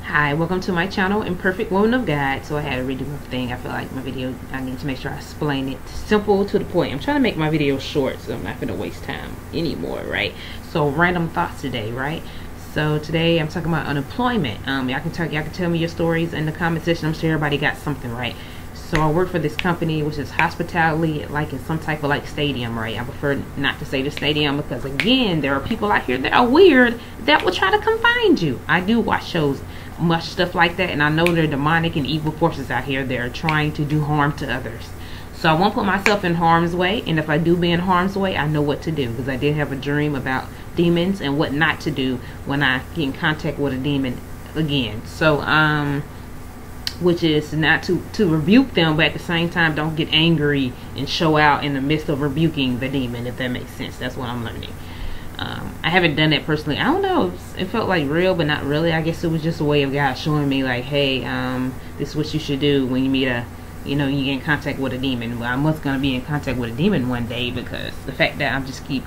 Hi, welcome to my channel, Imperfect Woman of God. So I had to redo my thing. I feel like my video, I need to make sure I explain it simple to the point. I'm trying to make my video short, so I'm not going to waste time anymore, right? So random thoughts today, right? So today I'm talking about unemployment. Y'all can tell me your stories in the comment section. I'm sure everybody got something, right? So I work for this company, which is hospitality, like in some type of like stadium, right? I prefer not to say the stadium because again, there are people out here that are weird that will try to come find you. I do watch shows, much stuff like that, and I know there are demonic and evil forces out here that are trying to do harm to others. So I won't put myself in harm's way, and if I do be in harm's way, I know what to do, because I did have a dream about demons and what not to do when I get in contact with a demon again. So which is not to rebuke them, but at the same time don't get angry and show out in the midst of rebuking the demon, if that makes sense. That's what I'm learning. I haven't done that personally. I don't know, it felt like real, but not really. I guess it was just a way of God showing me like, hey, this is what you should do when you meet you get in contact with a demon. Well, I'm gonna be in contact with a demon one day, because the fact that I just keep,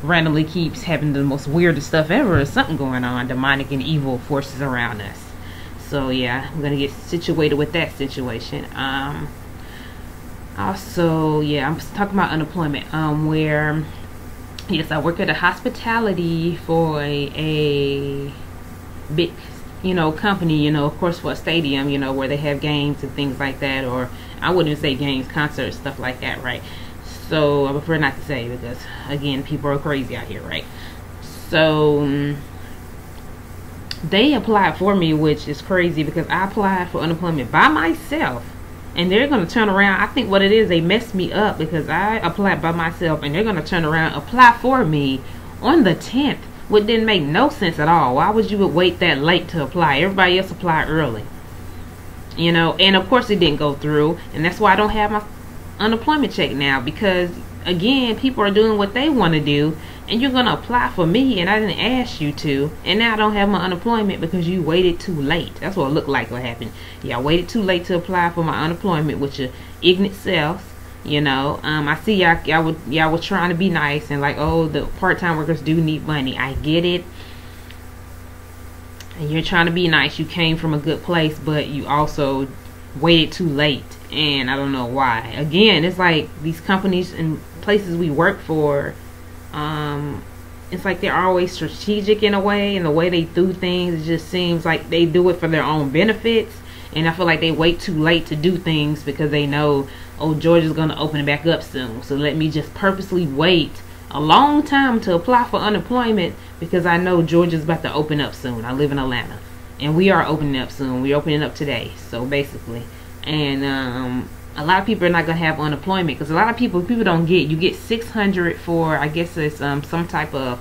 randomly keeps having the most weirdest stuff ever, is something going on, demonic and evil forces around us. So yeah, I'm gonna get situated with that situation. Also, yeah, I'm talking about unemployment, where yes, I work at a hospitality for a big, company, of course, for a stadium, where they have games and things like that, or I wouldn't even say games, concerts, stuff like that, right? So I prefer not to say, because again, people are crazy out here, right? So they applied for me, which is crazy because I applied for unemployment by myself, and they're going to turn around. I think what it is, they messed me up because I applied by myself, and they're going to turn around, apply for me on the 10th, which didn't make no sense at all. Why would you wait that late to apply? Everybody else applied early, and of course it didn't go through, and that's why I don't have my unemployment check now, because again, people are doing what they want to do, and you're going to apply for me, and I didn't ask you to, and now I don't have my unemployment because you waited too late. That's what it looked like what happened. Yeah, I waited too late to apply for my unemployment, which is ignorant self. I see y'all were trying to be nice and like, oh, the part-time workers do need money. I get it. And you're trying to be nice. You came from a good place, but you also waited too late, and I don't know why. Again, it's like these companies and places we work for, it's like they're always strategic in a way, and the way they do things, it just seems like they do it for their own benefits, and I feel like they wait too late to do things because they know, oh, Georgia's gonna open it back up soon, so let me just purposely wait a long time to apply for unemployment because I know Georgia's about to open up soon. I live in Atlanta, and we are opening up soon. We're opening up today, so basically, and a lot of people are not going to have unemployment because a lot of people don't get, you get 600 for, I guess it's some type of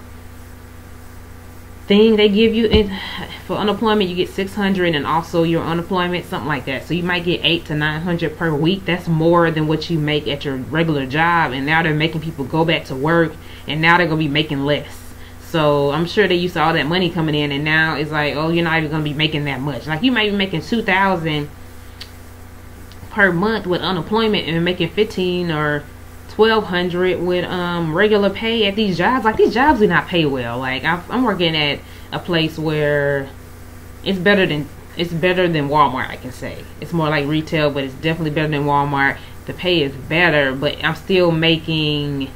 thing they give you for unemployment. You get 600 and also your unemployment, something like that. So you might get 800 to 900 per week. That's more than what you make at your regular job, and now they're making people go back to work, and now they're going to be making less. So I'm sure they used to all that money coming in, and now it's like, oh, you're not even going to be making that much. Like you might be making $2,000 per month with unemployment and making $1,500 or $1,200 with regular pay at these jobs. Like these jobs do not pay well. Like I'm working at a place where it's better than Walmart. I can say it's more like retail, but it's definitely better than Walmart. The pay is better, but I'm still making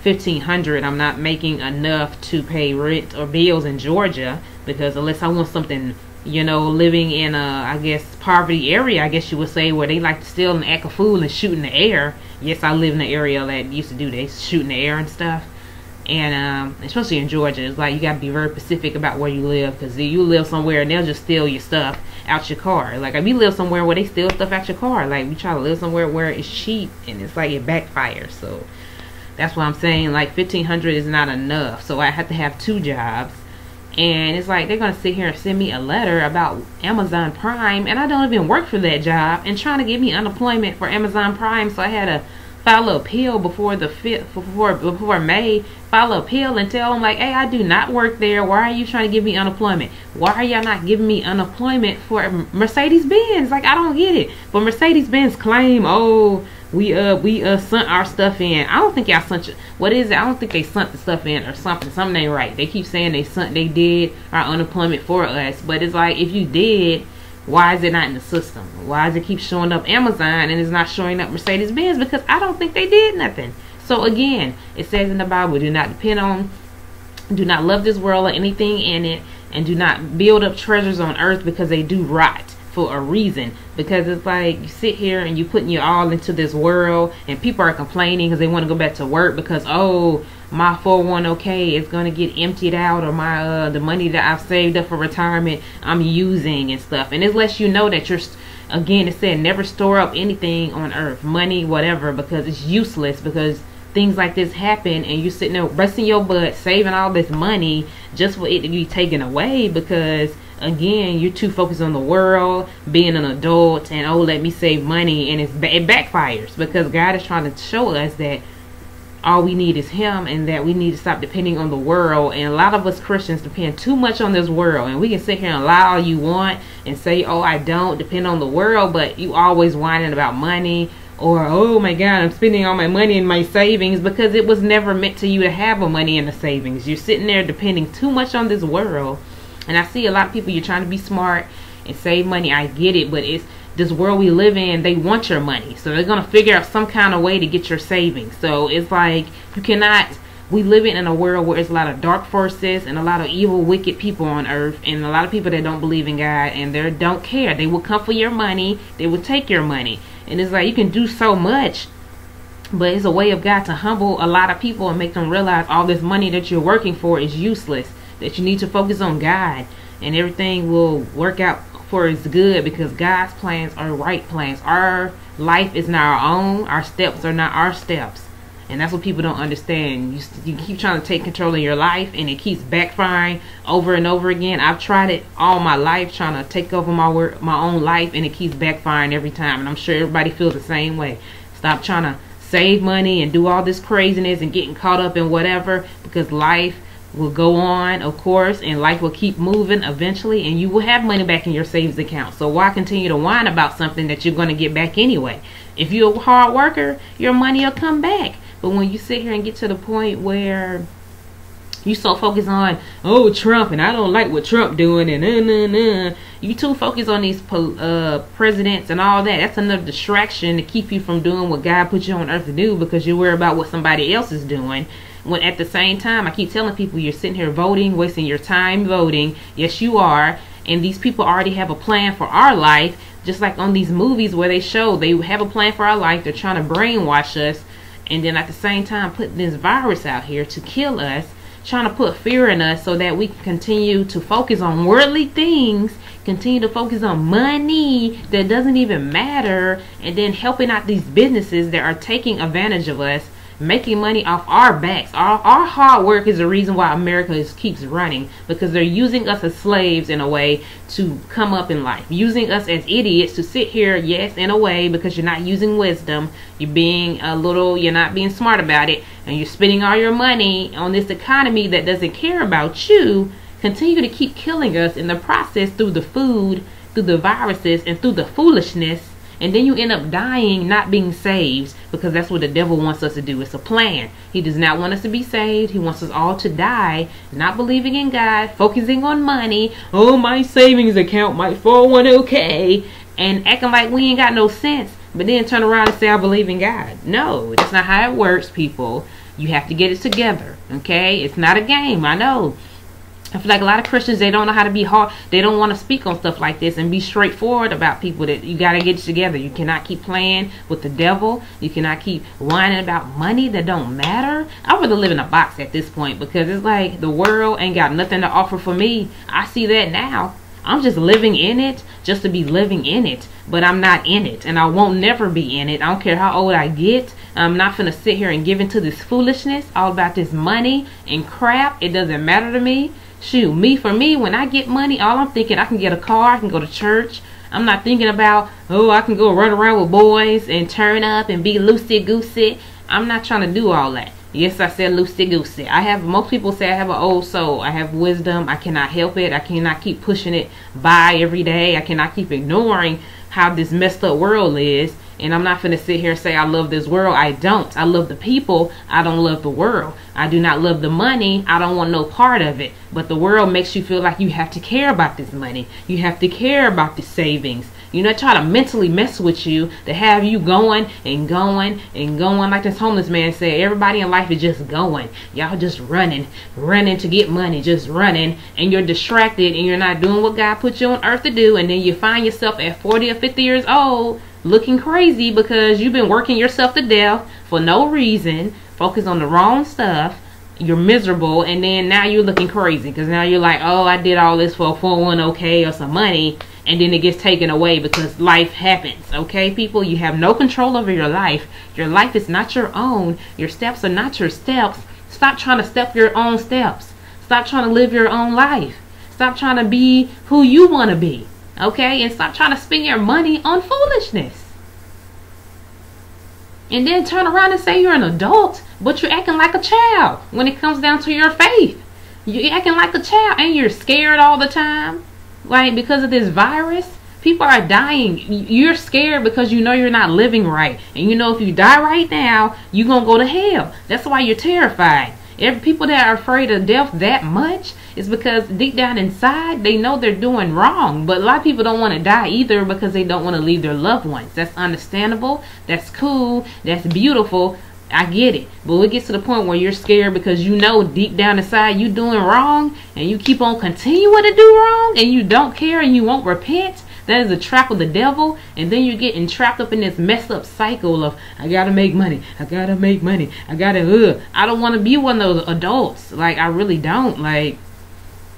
$1,500. I'm not making enough to pay rent or bills in Georgia, because unless I want something, living in a, I guess, poverty area, I guess you would say, where they like to steal and act a fool and shoot in the air. Yes, I live in an area that used to do this, shoot in the air and stuff. And especially in Georgia, it's like you got to be very specific about where you live, because you live somewhere and they'll just steal your stuff out your car. Like if you live somewhere where they steal stuff out your car, like we try to live somewhere where it's cheap, and it's like it backfires. So that's what I'm saying, like $1,500 is not enough, so I have to have 2 jobs. And it's like they're going to sit here and send me a letter about Amazon Prime, and I don't even work for that job, and trying to give me unemployment for Amazon Prime. So I had to file an appeal before May, file an appeal and tell them like, hey, I do not work there. Why are you trying to give me unemployment? Why are y'all not giving me unemployment for Mercedes-Benz? Like, I don't get it. But Mercedes-Benz claim, oh, we sent our stuff in. I don't think y'all sent what is it? I don't think they sent the stuff in or something. Something ain't right. They keep saying they did our unemployment for us, but it's like, if you did, why is it not in the system? Why does it keep showing up Amazon and it's not showing up Mercedes-Benz? Because I don't think they did nothing. So again, it says in the Bible, do not love this world or anything in it, and do not build up treasures on earth, because they do rot, for a reason. Because it's like, you sit here and you putting your all into this world, and people are complaining because they want to go back to work because, oh, my 401k is going to get emptied out, or my the money that I've saved up for retirement I'm using and stuff. And it lets you know that you're, again, it said never store up anything on earth, money, whatever, because it's useless. Because things like this happen and you sitting there busting your butt saving all this money just for it to be taken away, because again, you're too focused on the world, being an adult, and oh, let me save money. And it backfires, because God is trying to show us that all we need is Him, and that we need to stop depending on the world. And a lot of us Christians depend too much on this world, and we can sit here and lie all you want and say, oh, I don't depend on the world, but you always whining about money, or oh my God, I'm spending all my money in my savings, because it was never meant to you to have a money in the savings. You're sitting there depending too much on this world. And I see a lot of people, you're trying to be smart and save money. I get it, but it's this world we live in, they want your money. So they're going to figure out some kind of way to get your savings. So it's like, you cannot, we live in a world where there's a lot of dark forces and a lot of evil, wicked people on earth, and a lot of people that don't believe in God, and they don't care. They will come for your money. They will take your money. And it's like, you can do so much, but it's a way of God to humble a lot of people and make them realize all this money that you're working for is useless, that you need to focus on God, and everything will work out for His good, because God's plans are right plans. Our life is not our own. Our steps are not our steps. And that's what people don't understand. You keep trying to take control of your life, and it keeps backfiring over and over again. I've tried it all my life, trying to take over my own life, and it keeps backfiring every time. And I'm sure everybody feels the same way. Stop trying to save money and do all this craziness and getting caught up in whatever, because life will go on, of course, and life will keep moving eventually, and you will have money back in your savings account. So why continue to whine about something that you're going to get back anyway? If you're a hard worker, your money will come back. But when you sit here and get to the point where you so focused on, oh, Trump, and I don't like what Trump doing, and you too focused on these presidents and all that. That's another distraction to keep you from doing what God put you on earth to do, because you worry about what somebody else is doing. When at the same time, I keep telling people, you're sitting here voting, wasting your time voting. Yes, you are. And these people already have a plan for our life, just like on these movies where they show they have a plan for our life. They're trying to brainwash us, and then at the same time putting this virus out here to kill us, trying to put fear in us so that we can continue to focus on worldly things, continue to focus on money that doesn't even matter, and then helping out these businesses that are taking advantage of us, making money off our backs. Our hard work is the reason why America keeps running, because they're using us as slaves in a way to come up in life, using us as idiots to sit here, yes, in a way, because you're not using wisdom, you're not being smart about it, and you're spending all your money on this economy that doesn't care about you, continue to keep killing us in the process through the food, through the viruses, and through the foolishness. And then you end up dying, not being saved, because that's what the devil wants us to do. It's a plan. He does not want us to be saved. He wants us all to die, not believing in God, focusing on money. Oh, my savings account, my 401k, and acting like we ain't got no sense, but then turn around and say, I believe in God. No, that's not how it works, people. You have to get it together, okay? It's not a game, I know. I feel like a lot of Christians, they don't know how to be hard. They don't want to speak on stuff like this and be straightforward about people. That you got to get it together. You cannot keep playing with the devil. You cannot keep whining about money that don't matter. I'd rather live in a box at this point, because it's like the world ain't got nothing to offer for me. I see that now. I'm just living in it just to be living in it, but I'm not in it, and I won't never be in it. I don't care how old I get. I'm not gonna sit here and give into this foolishness all about this money and crap. It doesn't matter to me. Shoot, for me, when I get money, all I'm thinking, I can get a car, I can go to church. I'm not thinking about, oh, I can go run around with boys and turn up and be loosey-goosey. I'm not trying to do all that. Yes, I said loosey-goosey. Most people say I have an old soul. I have wisdom. I cannot help it. I cannot keep pushing it by every day. I cannot keep ignoring how this messed up world is And I'm not finna sit here and say I love this world. I don't. I love the people. I don't love the world. I do not love the money. I don't want no part of it. But the world makes you feel like you have to care about this money. You have to care about the savings. You know, try to mentally mess with you to have you going and going and going. Like this homeless man said, everybody in life is just going. Y'all just running to get money, just running. And you're distracted and you're not doing what God put you on earth to do. And then you find yourself at 40 or 50 years old looking crazy because you've been working yourself to death for no reason, focus on the wrong stuff. You're miserable, and then now you're looking crazy because now you're like, oh, I did all this for a 401k or some money, and then it gets taken away because life happens. Okay, people, you have no control over your life. Your life is not your own. Your steps are not your steps. Stop trying to step your own steps. Stop trying to live your own life. Stop trying to be who you want to be. Okay, and stop trying to spend your money on foolishness. And then turn around and say you're an adult, but you're acting like a child when it comes down to your faith. You're acting like a child and you're scared all the time. Like, because of this virus, people are dying. You're scared because you know you're not living right. And you know if you die right now, you're going to go to hell. That's why you're terrified. People that are afraid of death that much is because deep down inside, they know they're doing wrong. But a lot of people don't want to die either because they don't want to leave their loved ones. That's understandable. That's cool. That's beautiful. I get it. But it gets to the point where you're scared because you know deep down inside you're doing wrong and you keep on continuing to do wrong and you don't care and you won't repent. That is a trap of the devil. And then you're getting trapped up in this messed up cycle of, I gotta make money. I gotta make money. I don't want to be one of those adults. Like, I really don't. Like,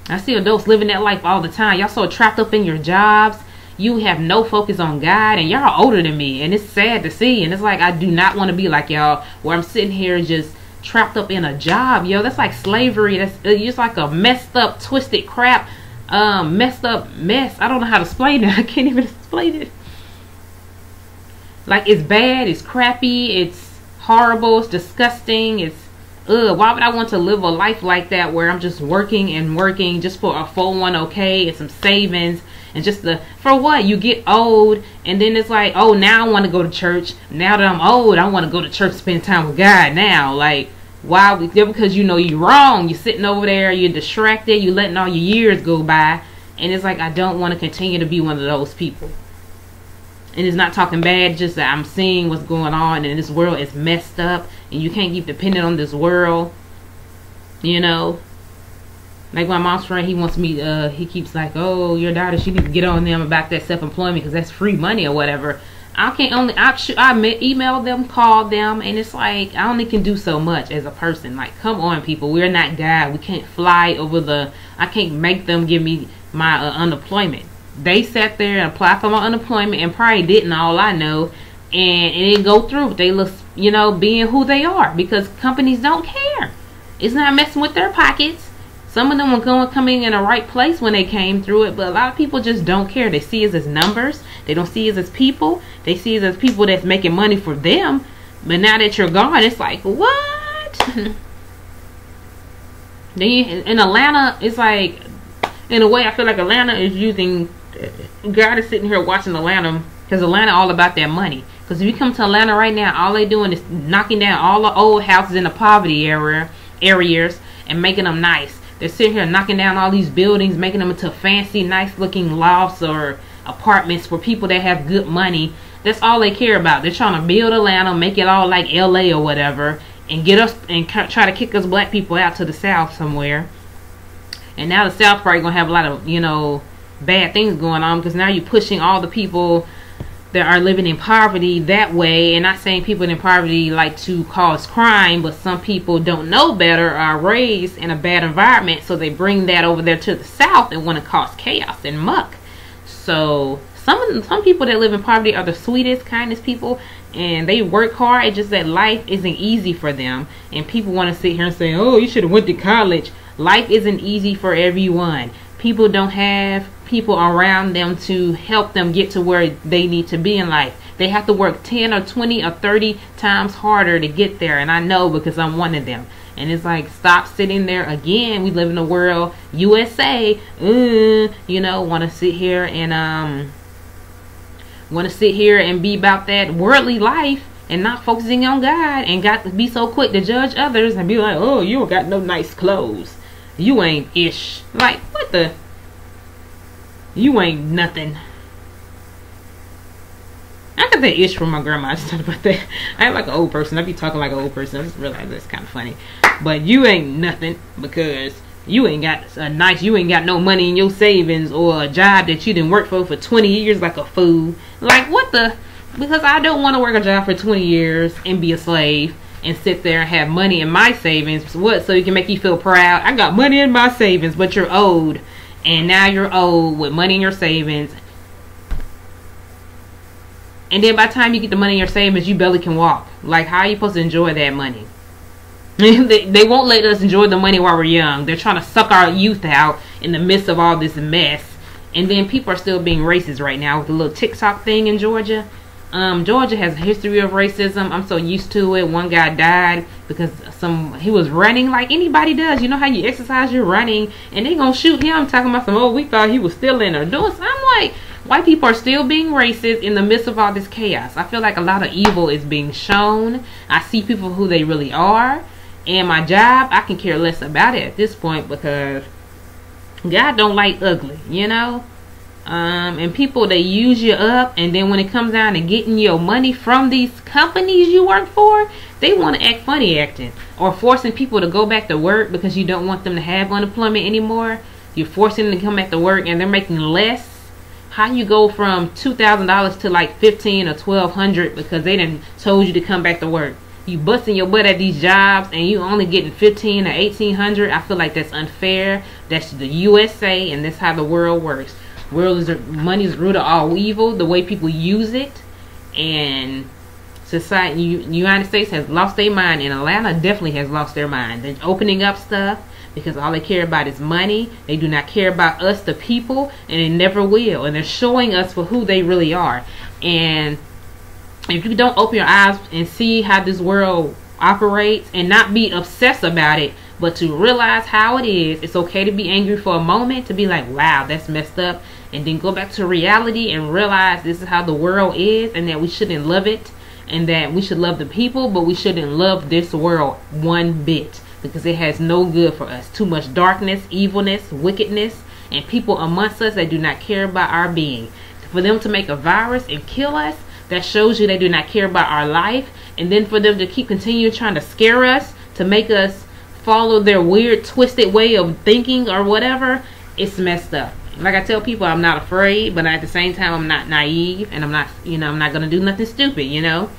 I see adults living that life all the time. Y'all so trapped up in your jobs. You have no focus on God. And y'all older than me. And it's sad to see. And it's like, I do not want to be like y'all, where I'm sitting here just trapped up in a job. Yo, that's like slavery. That's just like a messed up, twisted crap. Messed up mess. I don't know how to explain it. I can't even explain it. Like, it's bad, it's crappy, it's horrible, it's disgusting, it's why would I want to live a life like that where I'm just working and working just for a 401k and some savings and just for what? You get old and then it's like, oh, now I want to go to church. Now that I'm old, I want to go to church, spend time with God now. Like, why? Because you know you're wrong. You're sitting over there, you're distracted, you're letting all your years go by. And it's like, I don't want to continue to be one of those people. And it's not talking bad, just that I'm seeing what's going on and this world is messed up and you can't keep depending on this world. You know, like my mom's friend, he wants me, he keeps like, oh, your daughter, she needs to get on them about that self-employment because that's free money or whatever. I email them, call them, and it's like, I only can do so much as a person. Like, come on, people, we're not God. We can't fly over I can't make them give me my unemployment. They sat there and applied for my unemployment and probably didn't, all I know, and it didn't go through. They look, you know, being who they are because companies don't care. It's not messing with their pockets. Some of them were coming in the right place when they came through it, but a lot of people just don't care. They see us as numbers. They don't see us as people. They see us as people that's making money for them. But now that you're gone, it's like, what? Then in Atlanta, it's like, in a way, I feel like Atlanta is using, God is sitting here watching Atlanta, because Atlanta all about that money. Because if you come to Atlanta right now, all they doing is knocking down all the old houses in the poverty areas and making them nice. They're sitting here knocking down all these buildings, making them into fancy, nice looking lofts or apartments for people that have good money. That's all they care about. They're trying to build Atlanta, make it all like LA or whatever, and get us and try to kick us black people out to the South somewhere. And now the South probably gonna have a lot of, you know, bad things going on because now you're pushing all the people that are living in poverty that way. And not saying people in poverty like to cause crime, but some people don't know better, are raised in a bad environment, so they bring that over there to the South and want to cause chaos and muck. So some people that live in poverty are the sweetest, kindest people, and they work hard. It's just that life isn't easy for them, and people want to sit here and say, oh, you should have went to college. Life isn't easy for everyone. People don't have people around them to help them get to where they need to be in life. They have to work 10 or 20 or 30 times harder to get there, and I know because I'm one of them. And it's like, stop sitting there again. We live in a world, USA, you know, want to sit here and want to sit here and be about that worldly life and not focusing on God, and got to be so quick to judge others and be like, oh, you don't got no nice clothes, you ain't ish. Like, what the? You ain't nothing. I got that ish from my grandma. I just talked about that. I am like an old person. I be talking like an old person. I just realized that's kind of funny. But you ain't nothing because you ain't got you ain't got no money in your savings, or a job that you didn't work for 20 years like a fool. Like, what the? Because I don't want to work a job for 20 years and be a slave and sit there and have money in my savings. What? So you can make you feel proud. I got money in my savings, but you're old. And now you're old with money in your savings. And then by the time you get the money in your savings, you barely can walk. Like, how are you supposed to enjoy that money? They won't let us enjoy the money while we're young. They're trying to suck our youth out in the midst of all this mess. And then people are still being racist right now with the little TikTok thing in Georgia. Georgia has a history of racism. I'm so used to it. One guy died because he was running like anybody does. You know how you exercise, you're running, and they gonna shoot him talking about we thought he was still in there doing something. I'm like, white people are still being racist in the midst of all this chaos. I feel like a lot of evil is being shown. I see people who they really are, and my job, I can care less about it at this point because God don't like ugly, you know. And people, they use you up, and then when it comes down to getting your money from these companies you work for, they want to act funny acting, or forcing people to go back to work because you don't want them to have unemployment anymore. You're forcing them to come back to work and they're making less. How you go from $2,000 to like $1,500 or $1,200 because they done told you to come back to work? You busting your butt at these jobs and you only getting $1,500 or $1,800. I feel like that's unfair. That's the USA, and that's how the world works. Money is root of all evil, the way people use it, and society, United States has lost their mind, and Atlanta definitely has lost their mind. They're opening up stuff because all they care about is money. They do not care about us, the people, and they never will. And they're showing us for who they really are. And if you don't open your eyes and see how this world operates and not be obsessed about it, but to realize how it is, it's okay to be angry for a moment, to be like, wow, that's messed up, and then go back to reality and realize this is how the world is, and that we shouldn't love it, and that we should love the people, but we shouldn't love this world one bit, because it has no good for us. Too much darkness, evilness, wickedness, and people amongst us that do not care about our being. For them to make a virus and kill us, that shows you they do not care about our life. And then for them to continue trying to scare us, to make us follow their weird twisted way of thinking or whatever, it's messed up. Like I tell people, I'm not afraid, but at the same time I'm not naive, and I'm not gonna do nothing stupid, you know.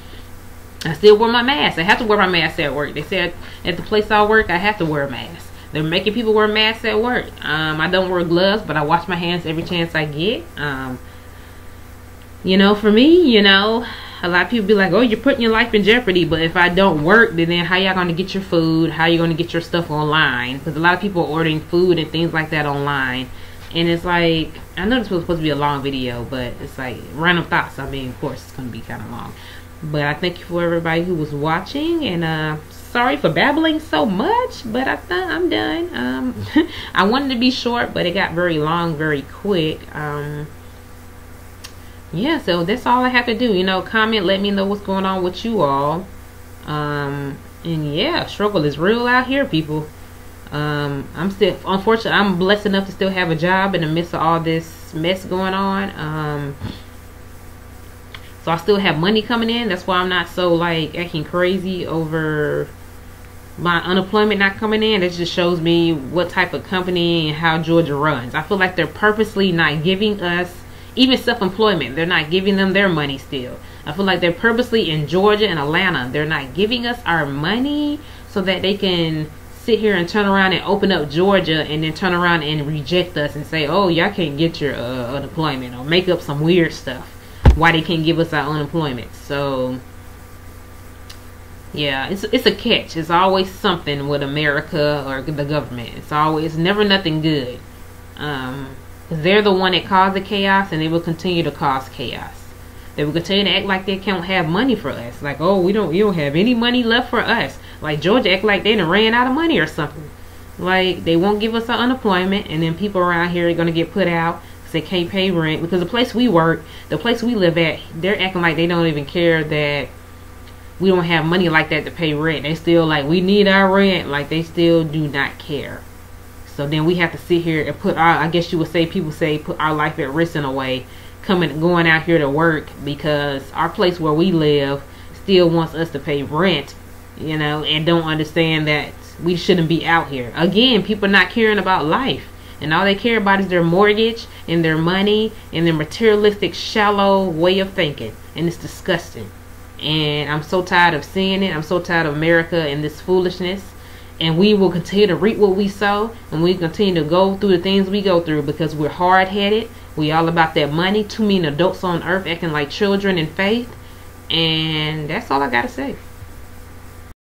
I still wear my mask. I have to wear my mask at work. They said at the place I work I have to wear a mask. They're making people wear masks at work. I don't wear gloves, but I wash my hands every chance I get. You know, for me, you know, a lot of people be like, oh, you're putting your life in jeopardy. But if I don't work, then how y'all going to get your food? How you going to get your stuff online? Because a lot of people are ordering food and things like that online. And it's like, I know this was supposed to be a long video, but it's like random thoughts. I mean, of course, it's going to be kind of long. But I thank you for everybody who was watching. And sorry for babbling so much, but I'm done. I wanted to be short, but it got very long very quick. Yeah, so that's all I have to do. You know, comment, let me know what's going on with you all. And yeah, struggle is real out here, people. I'm still, unfortunately, I'm blessed enough to still have a job in the midst of all this mess going on. So I still have money coming in. That's why I'm not so like acting crazy over my unemployment not coming in. It just shows me what type of company and how Georgia runs. I feel like they're purposely not giving us even self-employment. They're not giving them their money still. I feel like they're purposely in Georgia and Atlanta. They're not giving us our money so that they can sit here and turn around and open up Georgia and then turn around and reject us and say, oh, y'all can't get your unemployment, or make up some weird stuff why they can't give us our unemployment. So yeah, it's a catch. It's always something with America or the government. It's never nothing good. They're the one that caused the chaos, and they will continue to cause chaos. They will continue to act like they can't have money for us. Like, oh, you don't have any money left for us. Like Georgia act like they done ran out of money or something. Like they won't give us our unemployment, and then people around here are gonna get put out. they can't pay rent, because the place we work, the place we live at, they're acting like they don't even care that we don't have money like that to pay rent. They still like, we need our rent. Like, they still do not care. So then we have to sit here and put our, I guess you would say, people say, put our life at risk in a way, going out here to work, because our place where we live still wants us to pay rent, you know, and don't understand that we shouldn't be out here. Again, people not caring about life, and all they care about is their mortgage and their money and their materialistic, shallow way of thinking, and it's disgusting. And I'm so tired of seeing it. I'm so tired of America and this foolishness. And we will continue to reap what we sow, and we continue to go through the things we go through, because we're hard-headed. We all about that money. Too many adults on earth acting like children in faith. And that's all I gotta say.